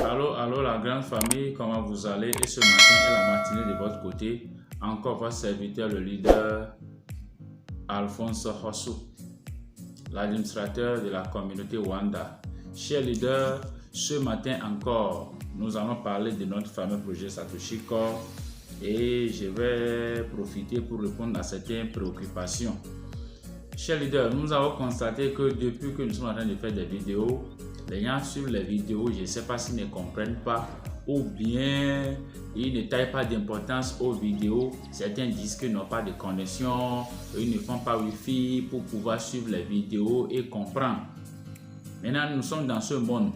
Allô la grande famille, comment vous allez? Et ce matin et la matinée de votre côté, encore votre serviteur, le leader Alphonse Hossou, l'administrateur de la communauté Wanda. Chers leaders, ce matin encore, nous allons parler de notre fameux projet Satoshi Core et je vais profiter pour répondre à certaines préoccupations. Chers leaders, nous avons constaté que depuis que nous sommes en train de faire des vidéos, les gens suivent les vidéos, je ne sais pas s'ils ne comprennent pas ou bien ils ne taillent pas d'importance aux vidéos. Certains disent qu'ils n'ont pas de connexion, ils ne font pas Wi-Fi pour pouvoir suivre les vidéos et comprendre. Maintenant, nous sommes dans ce monde.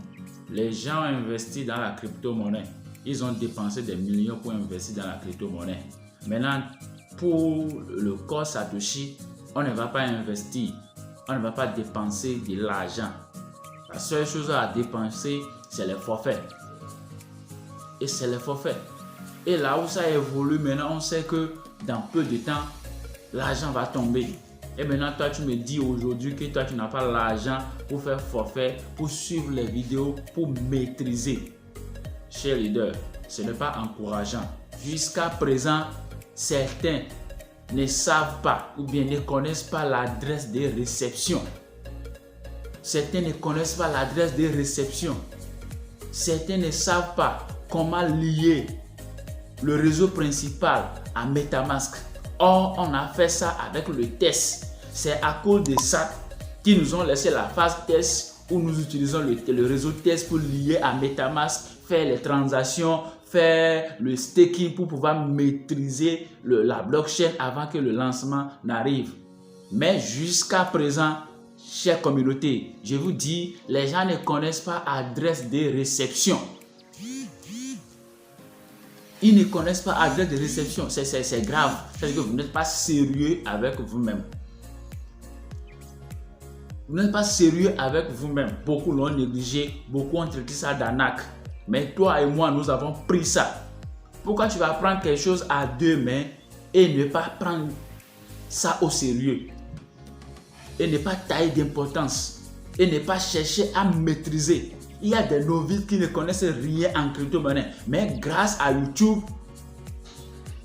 Les gens ont investi dans la crypto-monnaie. Ils ont dépensé des millions pour investir dans la crypto-monnaie. Maintenant, pour le Core Satoshi, on ne va pas investir, on ne va pas dépenser de l'argent. La seule chose à dépenser, c'est les forfaits. Et c'est les forfaits. Et là où ça évolue, maintenant, on sait que dans peu de temps, l'argent va tomber. Et maintenant, toi, tu me dis aujourd'hui que toi, tu n'as pas l'argent pour faire forfait, pour suivre les vidéos, pour maîtriser. Chers leaders, ce n'est pas encourageant. Jusqu'à présent, certains ne savent pas ou bien ne connaissent pas l'adresse de réception. Certains ne connaissent pas l'adresse de réception. Certains ne savent pas comment lier le réseau principal à MetaMask. Or, on a fait ça avec le test. C'est à cause de ça qu'ils nous ont laissé la phase test où nous utilisons le réseau test pour lier à MetaMask, faire les transactions, faire le staking pour pouvoir maîtriser la blockchain avant que le lancement n'arrive. Mais jusqu'à présent, chère communauté, je vous dis, les gens ne connaissent pas l'adresse de réception. Ils ne connaissent pas l'adresse de réception. C'est grave. C'est-à-dire que vous n'êtes pas sérieux avec vous-même. Vous n'êtes pas sérieux avec vous-même. Beaucoup l'ont négligé. Beaucoup ont traité ça d'arnaque. Mais toi et moi, nous avons pris ça. Pourquoi tu vas prendre quelque chose à deux mains et ne pas prendre ça au sérieux? Et ne pas tailler d'importance. Et ne pas chercher à maîtriser. Il y a des novices qui ne connaissent rien en crypto-monnaie. Mais grâce à YouTube,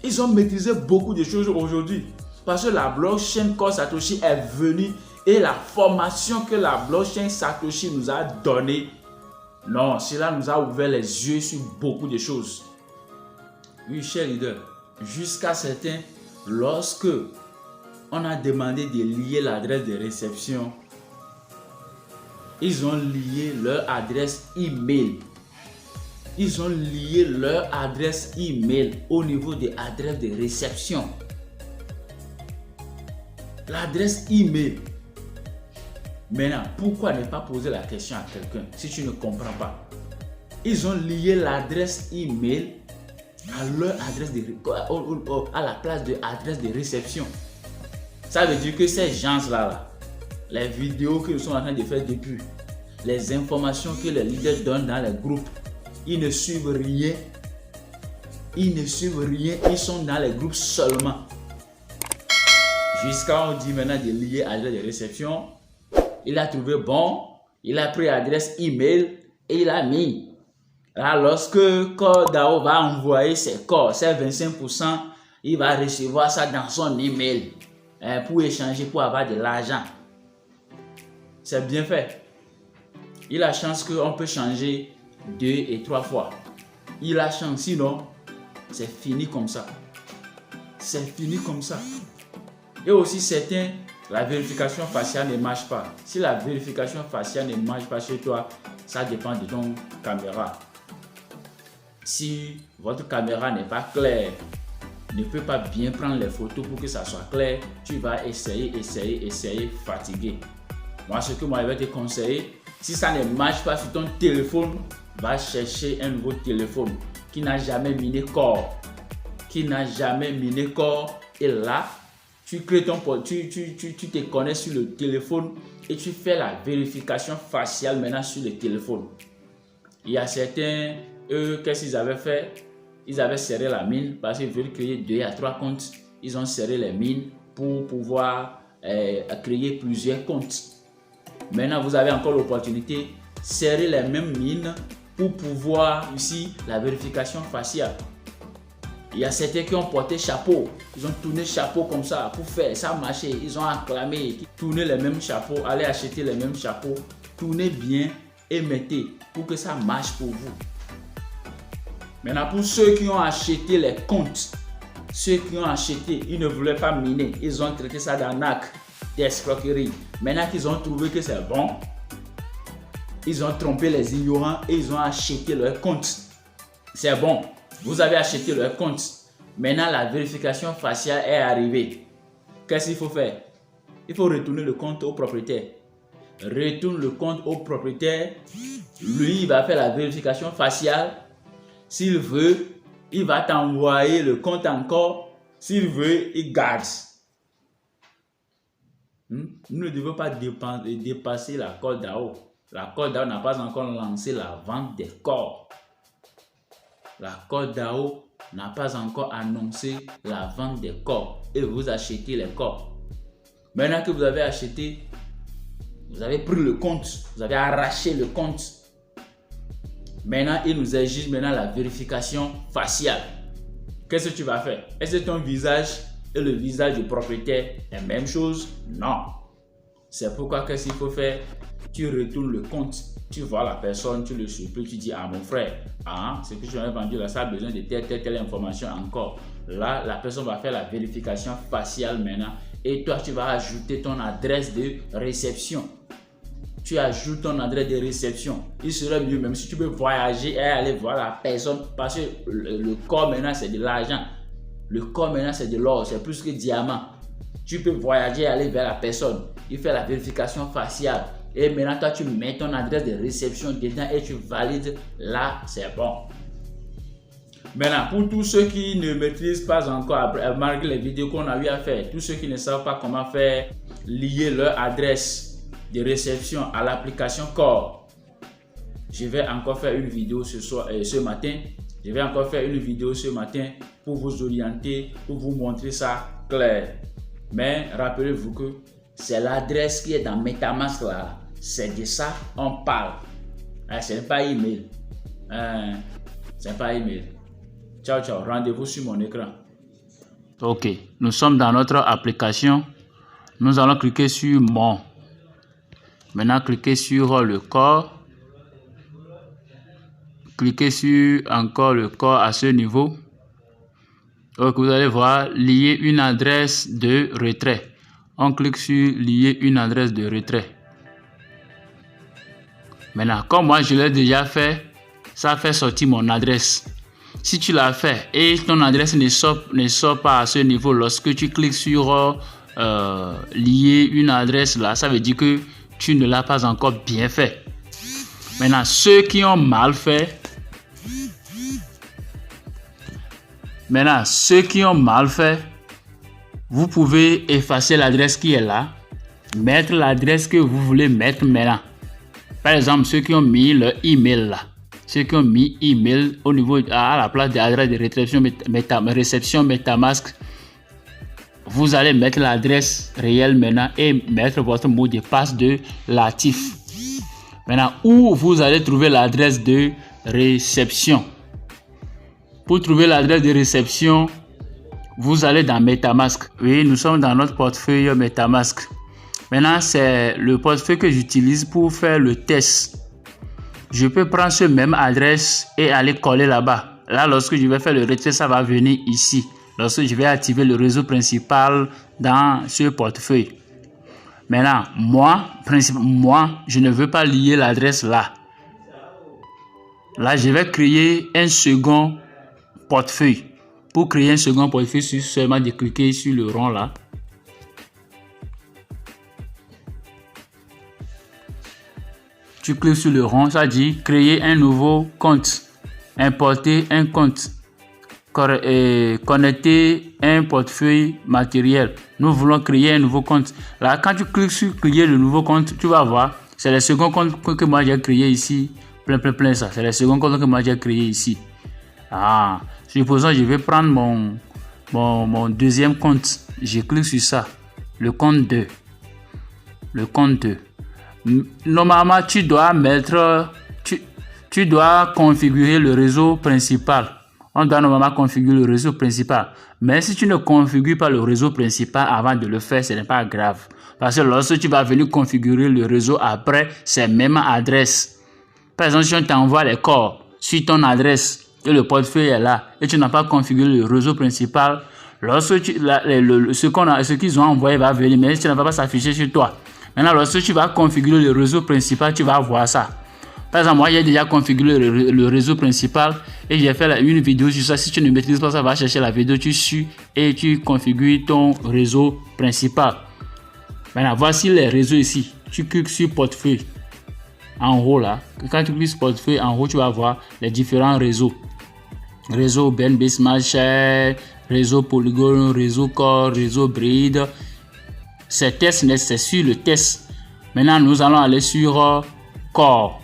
ils ont maîtrisé beaucoup de choses aujourd'hui. Parce que la blockchain Core Satoshi est venue et la formation que la blockchain Satoshi nous a donnée, non, cela nous a ouvert les yeux sur beaucoup de choses. Oui, chers leaders, jusqu'à certains, lorsque on a demandé de lier l'adresse de réception, ils ont lié leur adresse email. Ils ont lié leur adresse email au niveau de l'adresse de réception. L'adresse email. Maintenant, pourquoi ne pas poser la question à quelqu'un si tu ne comprends pas? Ils ont lié l'adresse email à leur adresse à la place de l'adresse de réception. Ça veut dire que ces gens-là, les vidéos que nous sommes en train de faire depuis, les informations que les leaders donnent dans les groupes, ils ne suivent rien. Ils ne suivent rien, ils sont dans les groupes seulement. Jusqu'à on dit maintenant de lier l'adresse de réception. Il a trouvé bon, il a pris l'adresse email et il a mis. Là, lorsque CoreDAO va envoyer ses corps, ses 25%, il va recevoir ça dans son email pour échanger, pour avoir de l'argent. C'est bien fait. Il a chance qu'on peut changer 2 et 3 fois. Il a chance, sinon, c'est fini comme ça. C'est fini comme ça. Et aussi, certains, la vérification faciale ne marche pas. Si la vérification faciale ne marche pas chez toi, ça dépend de ton caméra. Si votre caméra n'est pas claire, ne peut pas bien prendre les photos pour que ça soit clair, tu vas essayer, fatigué. Moi, ce que moi je vais te conseiller, si ça ne marche pas sur ton téléphone, va chercher un nouveau téléphone qui n'a jamais miné Core. Et là, tu crées tu te connectes sur le téléphone et tu fais la vérification faciale maintenant sur le téléphone. Il y a certains, eux, qu'est-ce qu'ils avaient fait? Ils avaient serré la mine parce qu'ils veulent créer 2 à 3 comptes. Ils ont serré les mines pour pouvoir créer plusieurs comptes. Maintenant, vous avez encore l'opportunité de serrer les mêmes mines pour pouvoir ici la vérification faciale. Il y a certains qui ont porté chapeau, ils ont tourné chapeau comme ça pour faire, ça a marché, ils ont acclamé, tournez les mêmes chapeaux, allez acheter les mêmes chapeaux, tournez bien et mettez pour que ça marche pour vous. Maintenant, pour ceux qui ont acheté les comptes, ceux qui ont acheté, ils ne voulaient pas miner, ils ont traité ça d'arnaque, d'escroquerie. Maintenant qu'ils ont trouvé que c'est bon, ils ont trompé les ignorants et ils ont acheté leur compte. C'est bon, vous avez acheté leur compte. Maintenant, la vérification faciale est arrivée. Qu'est-ce qu'il faut faire? Il faut retourner le compte au propriétaire. Retourne le compte au propriétaire. Lui, il va faire la vérification faciale. S'il veut, il va t'envoyer le compte encore. S'il veut, il garde. Nous ne devons pas dépasser la Côte d'Ao. La Côte d'Ao n'a pas encore lancé la vente des corps. La Côte d'Ao n'a pas encore annoncé la vente des corps. Et vous achetez les corps. Maintenant que vous avez acheté, vous avez pris le compte, vous avez arraché le compte. Maintenant, il nous exige la vérification faciale. Qu'est-ce que tu vas faire? Est-ce que ton visage et le visage du propriétaire est la même chose? Non. C'est pourquoi qu'est-ce qu'il faut faire? Tu retournes le compte, tu vois la personne, tu le supplies, tu dis mon frère, ce que tu m'as vendu là, ça a besoin de telle information encore. Là, la personne va faire la vérification faciale maintenant et toi, tu vas ajouter ton adresse de réception. Tu ajoutes ton adresse de réception. Il serait mieux même si tu peux voyager et aller voir la personne parce que le corps maintenant c'est de l'argent. Le corps maintenant c'est de l'or, c'est plus que diamant. Tu peux voyager et aller vers la personne. Il fait la vérification faciale. Et maintenant, toi, tu mets ton adresse de réception dedans et tu valides. Là, c'est bon. Maintenant, pour tous ceux qui ne maîtrisent pas encore, malgré les vidéos qu'on a eu à faire, tous ceux qui ne savent pas comment faire lier leur adresse de réception à l'application Core, je vais encore faire une vidéo ce matin. Je vais encore faire une vidéo ce matin pour vous orienter, pour vous montrer ça clair. Mais rappelez-vous que c'est l'adresse qui est dans MetaMask là. C'est de ça on parle. C'est pas email. C'est pas email. Ciao, ciao. Rendez-vous sur mon écran. Ok. Nous sommes dans notre application. Nous allons cliquer sur Mon. Maintenant, cliquez sur le corps. Cliquez sur encore le corps à ce niveau. Donc, vous allez voir lier une adresse de retrait. On clique sur lier une adresse de retrait. Maintenant, comme moi je l'ai déjà fait, ça fait sortir mon adresse. Si tu l'as fait et ton adresse ne sort pas à ce niveau, lorsque tu cliques sur lier une adresse là, ça veut dire que tu ne l'as pas encore bien fait. Maintenant, ceux qui ont mal fait, vous pouvez effacer l'adresse qui est là, mettre l'adresse que vous voulez mettre maintenant. Par exemple, ceux qui ont mis leur email là, ceux qui ont mis email au niveau à la place de l'adresse de réception MetaMask, vous allez mettre l'adresse réelle maintenant et mettre votre mot de passe de Latif. Maintenant, où vous allez trouver l'adresse de réception. Pour trouver l'adresse de réception, vous allez dans MetaMask. Oui, nous sommes dans notre portefeuille MetaMask. Maintenant, c'est le portefeuille que j'utilise pour faire le test. Je peux prendre ce même adresse et aller coller là-bas. Là, lorsque je vais faire le retrait, ça va venir ici. Lorsque je vais activer le réseau principal dans ce portefeuille. Maintenant, moi, je ne veux pas lier l'adresse là. Là, je vais créer un second portefeuille. Pour créer un second portefeuille, il suffit seulement de cliquer sur le rond là. Tu cliques sur le rond, ça dit créer un nouveau compte, importer un compte, connecter un portefeuille matériel. Nous voulons créer un nouveau compte. Là, quand tu cliques sur créer le nouveau compte, tu vas voir, c'est le second compte que moi j'ai créé ici. Plein ça. C'est le second compte que moi j'ai créé ici. Supposons je vais prendre mon deuxième compte. Je clique sur ça. Le compte 2. Le compte 2. Normalement, tu dois mettre tu dois configurer le réseau principal. On doit normalement configurer le réseau principal. Mais si tu ne configures pas le réseau principal avant de le faire, ce n'est pas grave. Parce que lorsque tu vas venir configurer le réseau après, c'est même adresse. Par exemple, si on t'envoie les corps sur ton adresse et le portefeuille est là et tu n'as pas configuré le réseau principal, lorsque ce qu'ils ont envoyé va venir, mais ça ne va pas s'afficher sur toi. Maintenant, lorsque tu vas configurer le réseau principal, tu vas voir ça. Par exemple, moi, j'ai déjà configuré le réseau principal et j'ai fait une vidéo sur ça. Si tu ne maîtrises pas ça, va chercher la vidéo, tu suis et tu configures ton réseau principal. Maintenant, voici les réseaux ici. Tu cliques sur portefeuille en haut là. Quand tu cliques sur portefeuille en haut, tu vas voir les différents réseaux. Réseau BNB Smart Share, réseau Polygon, réseau Core, réseau Bride. C'est test, c'est sur le test. Maintenant, nous allons aller sur Core.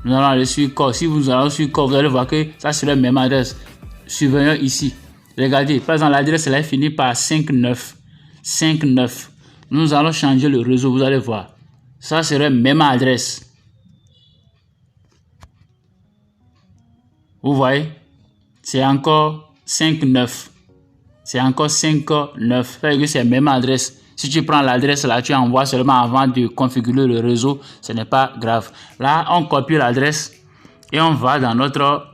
Nous allons aller sur Core. Si vous allez sur Core, vous allez voir que ça c'est la même adresse. Surveillons ici. Regardez, par exemple, l'adresse elle est finie par 59. 59. Nous allons changer le réseau, vous allez voir. Ça serait même adresse. Vous voyez? C'est encore 59. C'est encore 59. Ça veut dire que c'est la même adresse. Si tu prends l'adresse là, tu envoies seulement avant de configurer le réseau, ce n'est pas grave. Là, on copie l'adresse et on va dans notre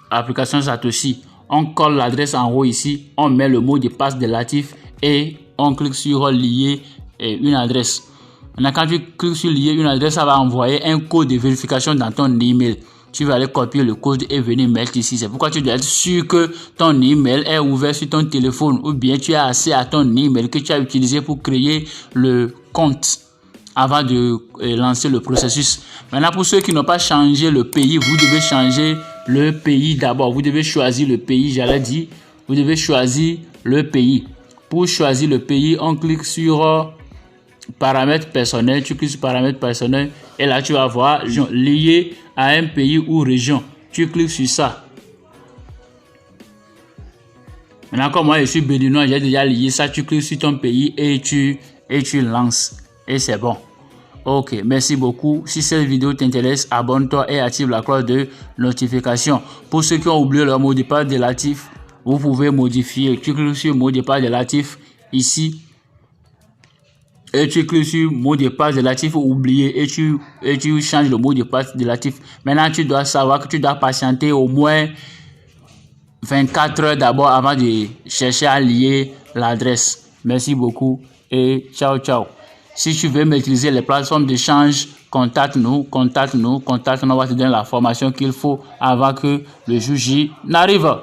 application Satoshi. On colle l'adresse en haut ici, on met le mot de passe de Latif et on clique sur lier une adresse. Maintenant, quand tu cliques sur lier une adresse, ça va envoyer un code de vérification dans ton email. Tu vas aller copier le code et venir mettre ici. C'est pourquoi tu dois être sûr que ton email est ouvert sur ton téléphone ou bien tu as accès à ton email que tu as utilisé pour créer le compte avant de lancer le processus. Maintenant, pour ceux qui n'ont pas changé le pays, vous devez changer le pays d'abord. Vous devez choisir le pays, j'allais dire. Vous devez choisir le pays. Pour choisir le pays, on clique sur paramètres personnels. Tu cliques sur paramètres personnels et là, tu vas voir lié à un pays ou région. Tu cliques sur ça. Maintenant, comme moi je suis béninois, j'ai déjà lié ça. Tu cliques sur ton pays et tu lances. Et c'est bon. Ok, merci beaucoup. Si cette vidéo t'intéresse, abonne-toi et active la cloche de notification. Pour ceux qui ont oublié leur mot de passe de Latif, vous pouvez modifier. Tu cliques sur mot de passe de Latif ici. Et tu cliques sur mot de passe de Latif oublié et tu changes le mot de passe de Latif. Maintenant, tu dois savoir que tu dois patienter au moins 24 heures d'abord avant de chercher à lier l'adresse. Merci beaucoup et ciao, ciao. Si tu veux maîtriser les plateformes d'échange, contacte-nous. On va te donner la formation qu'il faut avant que le jour J n'arrive.